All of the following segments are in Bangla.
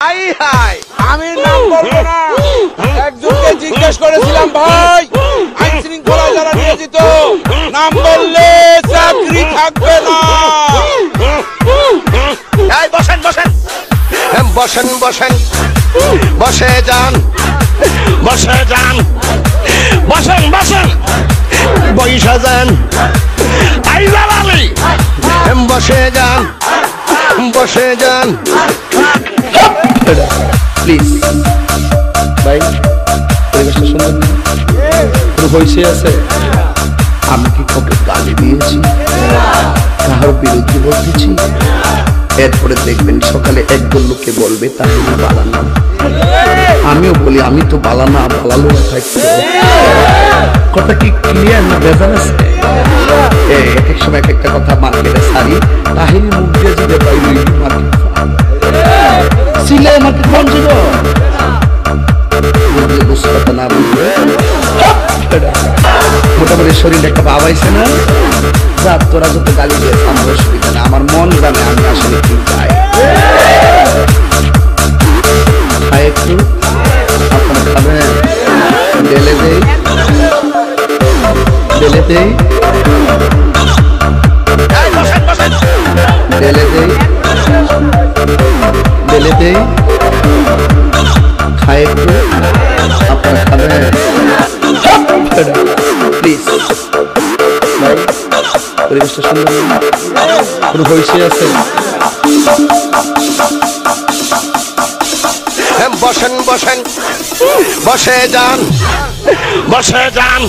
আমি নাম বলবো না, একজনকে জিজ্ঞেস করেছিলাম ভাই আইন শৃঙ্খলায় যারা নিয়োজিত নাম বললে চাকরি থাকবে না। বসেন বসেন বসেন বসেন বসে যান বসে যান বসেন বসেন বৈশা যান আইজাল আলী বসে যান বসে যান প্লিজ ভাই পরিবেশটা সুন্দর না হয়েছে আছে আমি কি কাউকে গালি দিয়েছি কাহার বিরুদ্ধে বলতেছি এরপরে দেখবেন সকালে একদল লোকে বলবে তাহলে বালানা আমিও বলি আমি তো বালানা বালালো থাকতো কথা কি ক্লিয়ার না বেজান আছে এক এক সময় এক একটা কথা মার্কেটে সারি তাহিনী মুখ দিয়ে যদি পাইলি মার্কেট সিলে মার্কেট কোন ছিল বুঝতে কথা না বুঝবে মোটামুটি শরীরে একটা ভাব আইছে না যা তোরা যত গালি দিয়েছে আমার অসুবিধা না আমার মন জানে আমি আসলে কি চাই খাই একটু আপনারা খাবেন ঢেলে দেই ঢেলে দেই ঢেলে দেই ঢেলে দেই খাই একটু আপনারা খাবেন প্লিজ ভাই পরিবেশটা সুন্দর কোনো হয়েছে আছে বসেন বসেন বসে যান বসে যান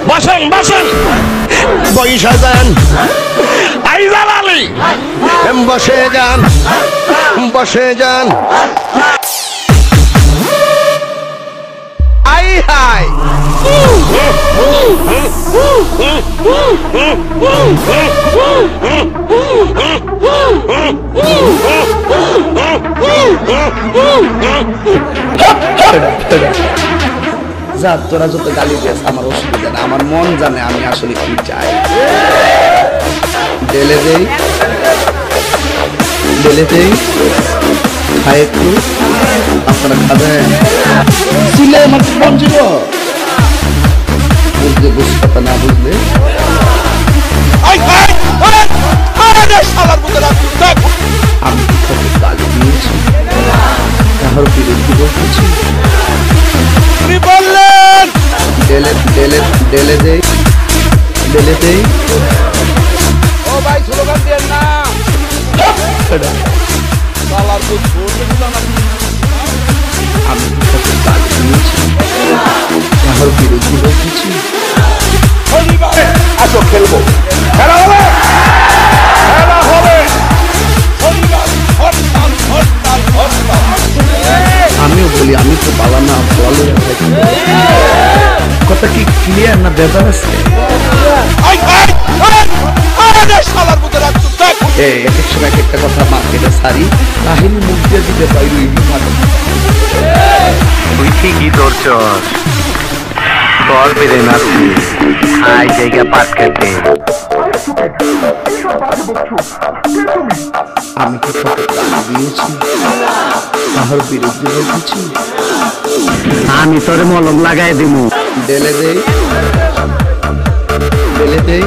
বসেন বসেন বৈশা যান আইজাল আলী বসে যান বসে যান আই হাই যা তোরা যত গালি দিয়েছ আমার অসুবিধা না আমার মন জানে আমি আসলে কি চাই ঢেলে দেই ঢেলে দেই খাই একটু আপনারা খাবেন ছিলে আমার মন ছিল বুঝলে বুঝতে কথা না বুঝলে আমি তোকে গালি দিয়েছি কাহার বিরুদ্ধে বলতেছি বললেন ঢেলে ঢেলে ঢেলে দেই ঢেলে দেই ও ভাই স্লোগান দেন না আমি তোকে গালি দিয়েছি কাহার বিরুদ্ধে বলতেছি আসো খেলবো খেলা হবে খেলা হবে আমিও বলি আমি তো বালানা বলে কথা কি ক্লিয়ার না বেজার আছে এক এক সময় এক একটা কথা মার্কেটে সারি কাহিনী মুখ দিয়ে দিতে পাইলি তুই ঠিকই ধরছস তোর বেড়ে নাচি আই জায়গা পাট খেতে আমি কি তোকে গালি দিয়েছি কাহার বিরুদ্ধে বলতেছি আমি তোরে মলম লাগাই দিমু ঢেলে দেই ঢেলে দেই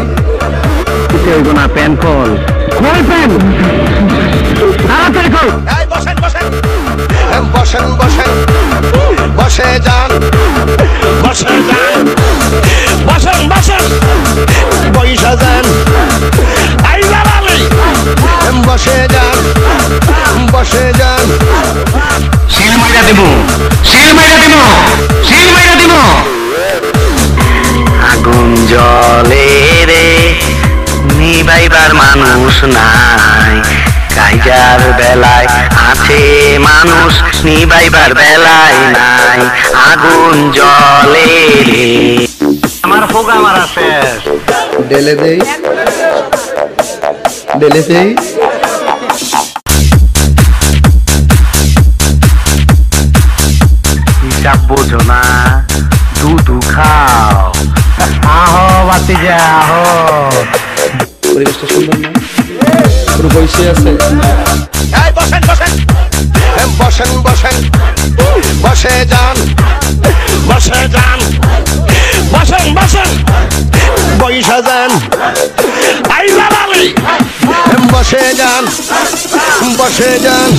হইব না প্যান কল কই প্যান তাড়াতাড়ি কল বসেন বসেন বসেন বসেন বসে যান বসে যান বসেন বসেন বৈশা যান আইজাল আলী বসে যান বসে যান শিল মাইরা দেব শিল মাইরা দেব শিল মাইরা দেব আগুন জ্বলে রে নিভাইবার মানুষ নাই কাইজার বেলায় আছে মানুষ নিভাইবার বেলায় নাই আগুন জ্বলে রে আমার ফোগা মারা শেষ ঢেলে দেই ঢেলে দেই হিসাব বোঝো না দুধু খাও আহো বাতি যা আহো পরিবেশটা সুন্দর না কোনো হয়েছে আছে বসেন বসেন বসেন বসেন বসে যান বসে যান বসেন বসেন বইসা যান আই বাবালি বসে যান বসে যান